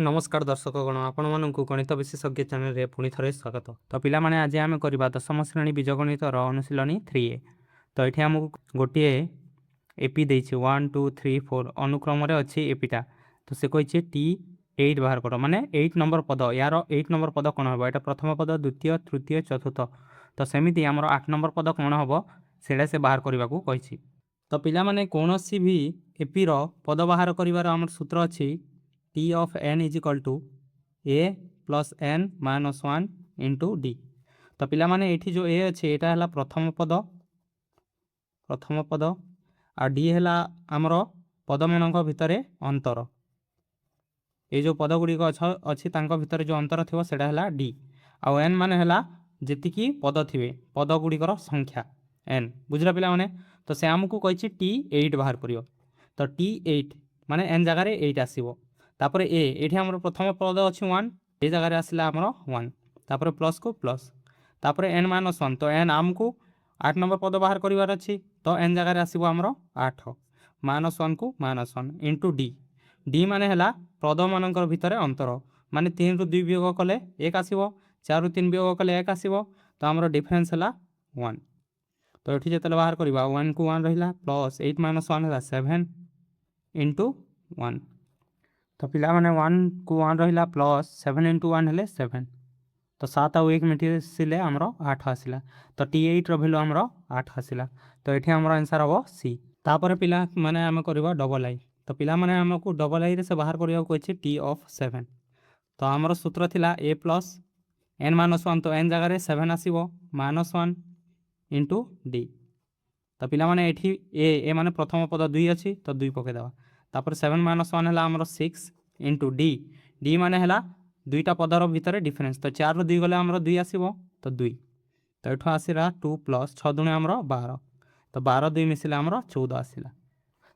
नमस्कार दर्शकगण आपण मानक गणित विशेषज्ञ चैनल रे पुणी थे स्वागत। तो पिला माने आज आम करवा दशम श्रेणी बीजगणित अनुशीलनी 3A। तो ये आमको गोटे एपी देछि 1 2 3 4 अनुक्रम अच्छी एपीटा। तो से कही T8 बाहर कर माने 8 नंबर पद यार 8 नंबर पद कौन हम यहाँ प्रथम पद द्वितीय तृतीय चतुर्थ। तो सेमती आमर 8 नंबर पद कौन हम से बाहर करने को कही। तो पिला माने कौन भी एपी पद बाहर कर सूत्र अच्छी T of n is equal to a plus n minus 1 into d। तो पिला माने एठी जो a अच्छे एटा हला प्रथम पद आ d हला आमर पद मानक भितर अंतर। ये जो पद गुड़िक अच्छी भितर जो अंतर थी सेटा हला d आ n माने हला जेतिकी पद थे पद गुड़िकर संख्या n बुझला पिला माने। तो से आमको कही T8 बाहर करियो। तो T8 माने n जगार 8 आसीबो। तापर ए ये आम प्रथम पद अच्छी 1 ए जगार आसला आमर 1 तापर प्लस को प्लस तापर n माइनस 1। तो n आमको 8 नंबर पद बाहर करार अच्छी। तो n जगार आसो आमर 8 माइनस 1 को माइनस 1 इंटू डी डी माने हला पद मान भितर अंतर माने 3 रु 2 वियोग कले 1 आसो 4 रु 3 वियोग कले 1 आसो। तो आमर डिफरेन्स है 1। तो ये जो बाहर करवा 1 को 1 रहा प्लस 8 माइनस 1 है 7 इंटू 1। तो पिला माने 1 को 1 रहा प्लस 7 इंटू 1 है 7। तो 7 आउ 1 मिटिले आमर 8 आसला। तो T8 भैल्यू आमर 8 आसला। तो ये आमर आंसर हम सी। तापर पिला माने आम करवा डबल आई। तो पिला माने आमको डबल आई से बाहर करने को T of 7। तो आमर सूत्र थिला a प्लस n माइनस 1। तो n जगार 7 आसो माइनस 1 इंटू डी। तो पिला माने एठी ए माने प्रथम पद 2 अच्छी तो 2 पकईदेवा। तापर 7 माइनस 1 है आमर 6 इंटू डी डी माने है दुईटा पदर भितर डिफरेन्स। तो 4 रु 2 गले आमर 2 आसो तो 2। तो ये आसला 2 प्लस 6 दुणे आमर 12। तो 12 2 मिसिले आमर 14 आसला।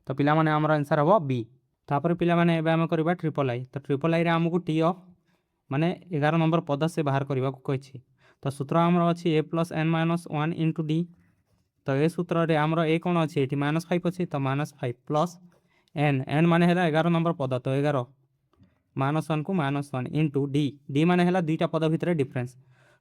तो पिला माने आमर आंसर हम बी। तापर पिला माने एबे आम करबा ट्रिपल आई। तो ट्रिपल आई रे आमको टी ऑफ माने 11 नंबर पद से बाहर करने को कही। तो सूत्र आमर अच्छी A plus n minus 1 into D. तो ये सूत्र रे आमर ए कौन अच्छी ये माइनस 5 अच्छी। तो माइनस 5 प्लस एन एन माने है 11 नंबर पद। तो 11 माइनस 1 को माइनस 1 इंटू डी डी माने है दुईटा पद भितर डिफरेन्स।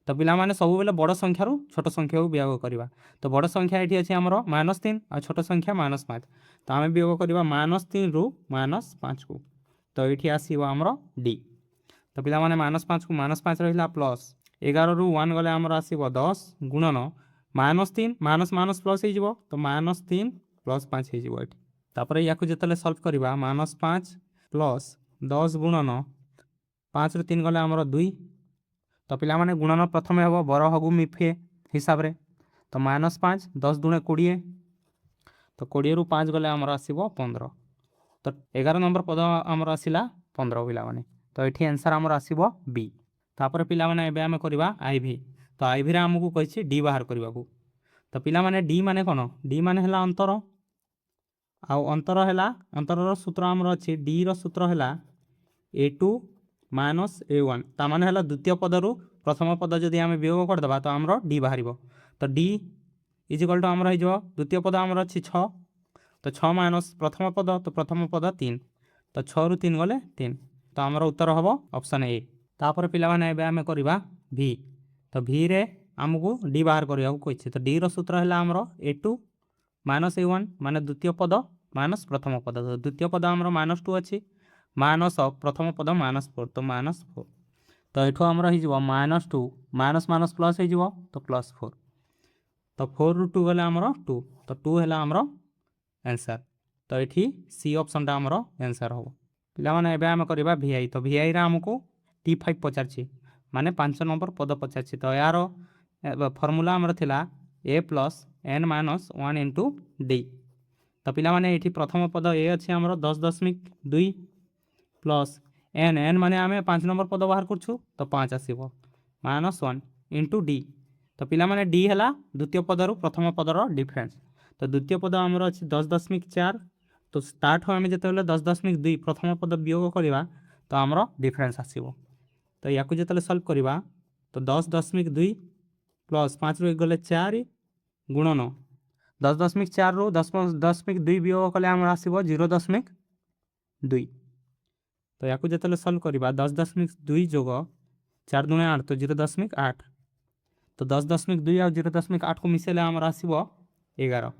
तो पिला माने सब बेले बड़ संख्यार छोट संख्या को वियोग करवा। तो बड़ संख्या ये अच्छे आमर माइनस 3 और छोट संख्या माइनस 5। तो आम वियोग करवा माइनस 3 रु माइनस 5 को। तो ये आसो आमर डी। तो पिला माने माइनस 5 को माइनस 5 रहा प्लस 11 रु 1 गले आमर आसो 10 गुणन माइनस 3 माइनस माइनस प्लस हो। तो माइनस 3 प्लस 5 होपर या जो सल्व करवा माइनस 5 प्लस 10 गुणन 5 रु 3 गले आमर 2। तो पिला माने गुणन प्रथम हम बर हगु मिफे हिसाब रे। तो माइनस 5 10 दुणे 20। तो 20 रु 5 गले आमर आसो 15। तो 11 नंबर पद आमर आसला 15 पिला माने। तो ये आंसर आमर आसो बी। तापर पिला माने एबे आमे करवा आईभी। तो आईभी रे आमको कही डी बाहर करने को। तो पिला माने डी माने कौन डी माने है अंतर आउ अंतर है अंतर सूत्र आमर अच्छी डी रूत्र है a2 माइनस a1। ताने है द्वितीय पदर प्रथम पद जदि आम वियोग करदे तो आमर डी बाहर। तो डी इजिकल टू आमर हो द्वितीय पद आमर अच्छी 6। तो 6 माइनस प्रथम पद। तो प्रथम पद 3। तो 6 रु 3 गले 3। तो आमर उत्तर हम ऑप्शन ए। तापर पिला माने एबे आमे करवा भी। तो भी रे आमको डी बाहर करने को कही। तो डी रूत्र है आमर a2 माइनस a1 माने द्वितीय पद माइनस प्रथम पद। तो द्वितीय पद आमर माइनस 2 अच्छी माइनस प्रथम पद माइनस 4। तो माइनस 4। तो ये आमर हो माइनस 2 माइनस माइनस प्लस हो तो प्लस 4। तो 4 रु 2 गले आमर 2। तो 2 है आमर आंसर। तो ये सी ऑप्शन आमर आंसर हम पाने एवं आम करवा VI। तो VI आमको T5 पचार माने 5 नंबर पद पचार। तो यार फर्मूला आमर थिला a plus n minus 1 into D. तो पिला माने ये प्रथम पद ए अच्छे आमर 10.2 प्लस एन एन माने आम 5 नंबर पद बाहर करछु। तो 5 आसो माइनस 1 इंटू डी। तो पिला माने डी है द्वितीय पदर प्रथम पदर डिफरेन्स। तो द्वितीय पद आमर अच्छे 10.4। तो स्टार्ट आम जो 10.2 प्रथम पद वियोग करवा तो आमर डिफरेन्स आसो। तो या जो सल्व करवा तो 10.2 प्लस 5 रु 1 गले 4 गुणन 10.4 रु 10.2 वियोग कले आमर आसो 0.2। तो या जो सल्व करवा 10.2 जोग 4 दूने 8 तो 0.8 तो 10.2 आ 0.8 को मिसेले आमर आसो 11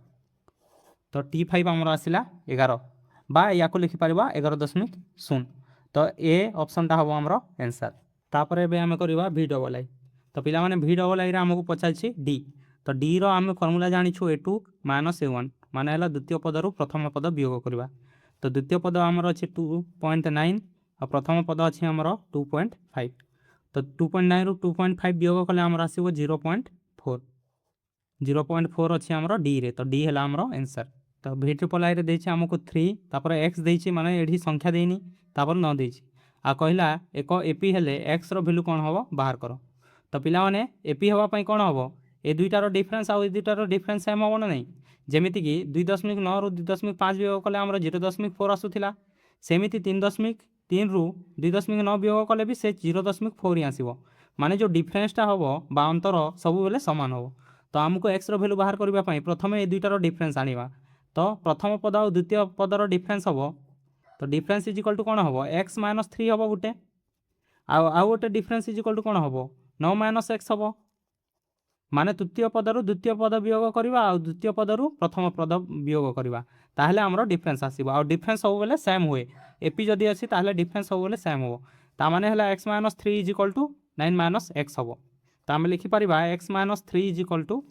तो T5 आमर आसला 11 बा या लिखिपर 11.0 तो ए ऑप्शनटा हम आमर आंसर। तापर एबे आमे करवा VII तो पिला माने VII रे हमको पचारछि डी तो डी रो आमे फॉर्मूला जानिछु A2 - A1 माने हला द्वितीय पद रु प्रथम पद वियोग करवा तो द्वितीय पद आमर अछि 2.9 और प्रथम पद अछि आमर 2.5 तो 2.9 रु 2.5 वियोग कले आमर आसीबो 0.4 0.4 अछि आमर डी रे तो डी हला आमर आंसर। तो VII रे देछि हमको 3 तापर x देछि माने एठी संख्या देइनी तापर 9 देछि आ कहला एक एपी हेले x रो वैल्यू कोन हबो बाहर करो तो पिला माने एपी हवा पई कोन हबो ए दुईटार डिफरेंस आ ए दुईटार डिफरेंस सेम हबो ना नहीं जेमिति कि 2.9 रु 2.5 वियोग कले आमर 0.4 आसुथिला सेमिति 3.3 रु 2.9 वियोग कले भी से 0.4 ही आसीबो माने जो डिफरेंसटा हबो बा अंतर सब बेले समान हबो तो आमको x रो वैल्यू बाहर करबा पई प्रथमे ए दुईटार डिफरेंस आनिबा तो प्रथम पद और द्वितीय पदर डिफरेंस हबो तो डिफरेंस इज इक्वल टू कोन हबो x - 3 हबो गुटे आउ गोटे डिफरेंस इज इक्वल टू कोन हबो 9 - x हबो माने तृतीय पदरु द्वितीय पद वियोग करवा आ द्वितीय पदरु प्रथम पद वियोग करवा ताहले हमरो डिफरेंस आसीबो आ डिफरेंस सब बेले सेम हुए एपी जदी अछि ताहले डिफरेंस सब बेले सेम हो ता माने हला x - 3 is equal to 9 - x हबो ता हम लिखि परिबा x - 3 is equal to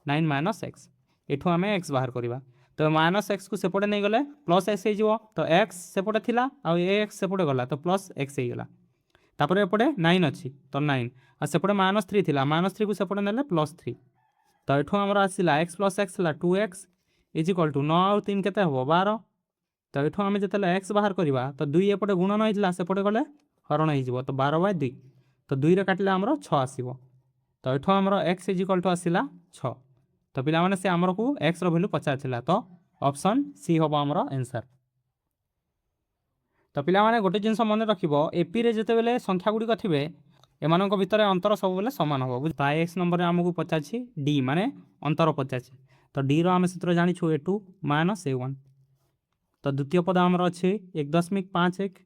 9 - x एठो हमें x बाहर करवा तो -x को सेपटे नहीं गले प्लस x हो तो x सेपटे थिला आ x सेपटे गला तो प्लस x हो गला तापर एपटे 9 अच्छी तो 9 आ सेपटे -3 थिला -3 को सेपटे नेले +3 तो एठो हमर आसिला x + x ला 2x इज इक्वल टू 9 और 3 केते हबो 12 तो एठो हम जतले x बाहर करवा तो 2 एपटे गुणन होइतला सेपटे गले हरण हो जिवो तो 12/2 तो 2 रे काटिले हमर 6 आसीबो तो एठो हमर x इज इक्वल टू आसिला 6 तो पिला माने से हमर को x रो वैल्यू पचारथिला तो ऑप्शन सी हबो हमर आंसर। तो पिला माने गोटे जिंस मन रखिबो एपी रे जते बेले संख्या गुडी कथिबे एमानक भितरे अंतर सब बेले समान हबो बुझ पाए x नंबर रे हमकु पचारछि डी माने अंतर पचारछि तो डी रो हम सूत्र जानि छु A2 - A1 तो द्वितीय पद हमर अछि 1.51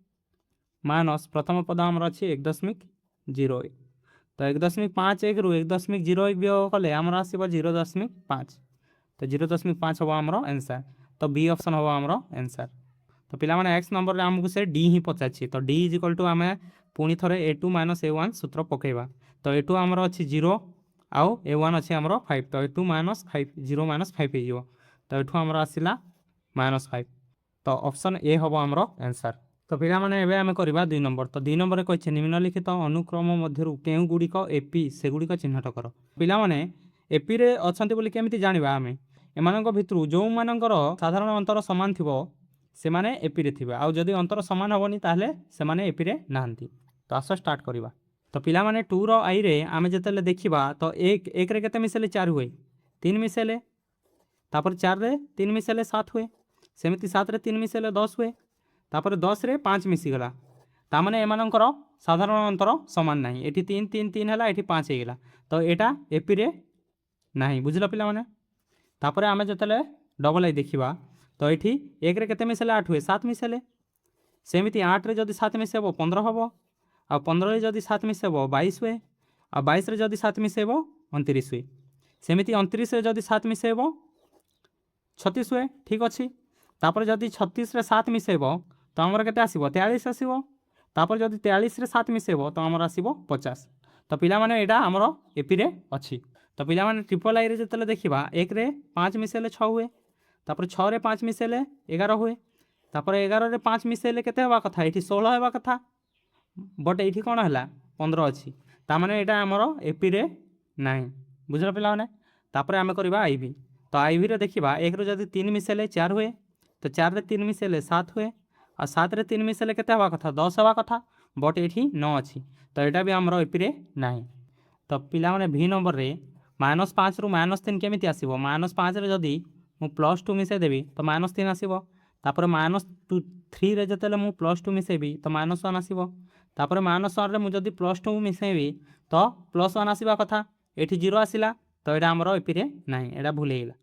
माइनस प्रथम पद हमर अछि 1.01 तो 1.51 रु 1.01 वियोग कले हमर आसीबो 0.5 तो 0.5 हबो हमर आंसर तो बी ऑप्शन हबो हमर आंसर। तो पिला माने x नंबर रे हमकु से डी ही पचाछि तो डी इज इक्वल टू हमें पुनी थरे A2 - A1 सूत्र पकेबा तो A2 हमर अछि 0 आउ A1 अछि हमर 5 तो A2 - 5 0 - 5 हे जिवो तो एठो हमर आसिला -5 तो ऑप्शन ए हबो हमर आंसर। तो पिला माने एबे हमें करबा 2 नंबर तो 2 नंबर रे कहछि निम्नलिखित अनुक्रम मध्यरु केउ गुडी को एपी से गुडी को चिन्हट करो पिला माने एपी रे अछंती बोली केमिति जानिबा हमें एमानक भितरु जो मानकर साधारण अंतर समान थिबो से माने एपी रे थिबे आ जदी अंतर समान हबनी ताहले से माने एपी रे नाहंती तो आसो स्टार्ट करबा तो पिला माने 2 रो आई रे आमे जतेले देखिबा तो 1 रे केते मिसेले 4 हुए 3 मिसेले तापर 4 रे 3 मिसेले 7 हुए सेमिति 7 रे 3 मिसेले 10 हुए तापर 10 रे 5 मिसी गला ता माने एमानकर साधारण अंतर समान नाही एठी 3 3 3 हला एठी 5 हे गेला तो एटा एपी रे नाही बुझला पिला माने तापर आमे जतेले डबल आई देखिबा तो ये 1 रे केते मिसेले 8 हुए 7 मिसेले सेमिति 8 रे जदि 7 मिसेबो 15 हबो आ 15 रे जदि 7 मिसेबो 22 हुए आ 22 रे जदि 7 मिसेबो 29 हुए सेमिति 29 रे जदि 7 मिसेबो 36 हुए ठीक अछि तापर जदि 36 रे 7 मिसेबो तो हमर केते आसीबो 43 आसीबो तापर जदि 43 रे 7 मिसेबो तो हमर आसीबो 50 तो पिला माने एटा हमर एपी रे अछि तो पिला माने ट्रिपल आई रे जतले देखिबा 1 रे 5 मिसेले 6 हुए तापर 6 रे 5 मिसेले 11 हुए तापर 11 रे 5 मिसेले केते हवा कथा एठी 16 हवा कथा बट एठी कोन हला 15 अछि ता माने एटा हमर एपी रे नाही बुझला पिला माने तापर हमें करबा आईवी तो आईवी रे देखिबा 1 रे जदी 3 मिसेले 4 हुए तो 4 रे 3 मिसेले 7 हुए आ 7 रे 3 मिसेले केते हवा कथा 10 हवा कथा बट एठी 9 अछि तो एटा भी हमर एपी रे नाही तो पिला माने v नंबर रे -5 रु -3 केमिति आसीबो -5 रे जदी मु +2 मिसे देबी तो -3 आसीबो तापर -3 रे जतेले मु +2 मिसेबी तो -1 आसीबो तापर -1 रे मु जदी +2 मिसेबी तो +1 आसीबा कथा एठी 0 आसीला तो एटा हमरो एपी रे नाही एटा भूल हेला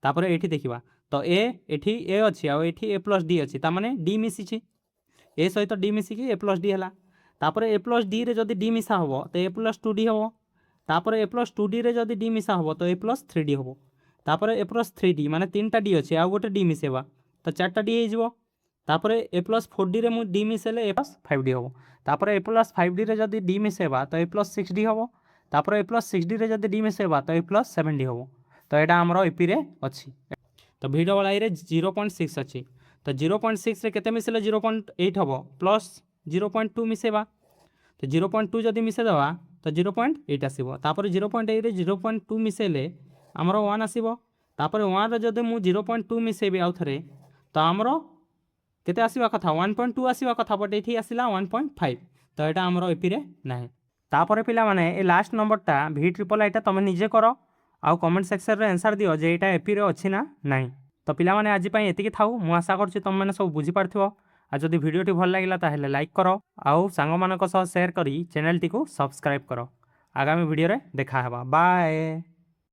तापर एठी देखिबा तो ए एठी ए अछि आ एठी a + d अछि ता माने d मिसिछि ए सहित डी मिसिकी ए प्लस डी है। तापर ए प्लस डी रे जदि डी मिसा हम तो ए प्लस 2d हम। तापर ए प्लस 2d रे जदि डी मिसा हम तो ए प्लस 3d हम। तापर ए प्लस 3d माने 3टा डी अच्छे आउ गोटे डी मिसेवा तो 4टा डी हो। तापर ए प्लस 4d रे मु डी मिसेले ए प्लस 5d हम। तापर ए प्लस 5d रे जदि डी मिसेवा तो ए प्लस 6d हम। तापर ए प्लस 6d रे जदि डी मिसेवा तो ए प्लस 7d हम। तो यहाँ आमर एपी रे अच्छी। तो वी डबल आई रे 0.6 अच्छी। तो 0.6 रे केते मिसेले 0.8 हम प्लस 0.2 मिसेवा तो 0.2 जदि मिसेदेवा तो 0.8 आसो। तापर 0.8 रे 0.2 मिसेले आमर 1 आसो। तापर 1 रे जदि मु 0.2 मिसेबी आउ थे तो आमर केते आसवा कथा 1.2 आसवा कथा बट ये आसला 1.5। तो यहाँ आमर एपी रे ना। तापर पिला माने ए लास्ट नंबरटा वी ट्रिपल आईटा तुम निजे कर आउ कमेंट सेक्शन रे आंसर दियो जे एटा एपी रे अच्छी ना नहीं। तो पिला माने आज पई एतिकी थाउ मु आशा करछि तुम माने सब बुझी पारथिबो। आ जदि वीडियोटी भल लागिला ताहेले लाइक करो आउ सांग मानक सह शेयर करी चैनल टी को सब्सक्राइब करो। आगामी वीडियो रे देखा हेबा। बाय।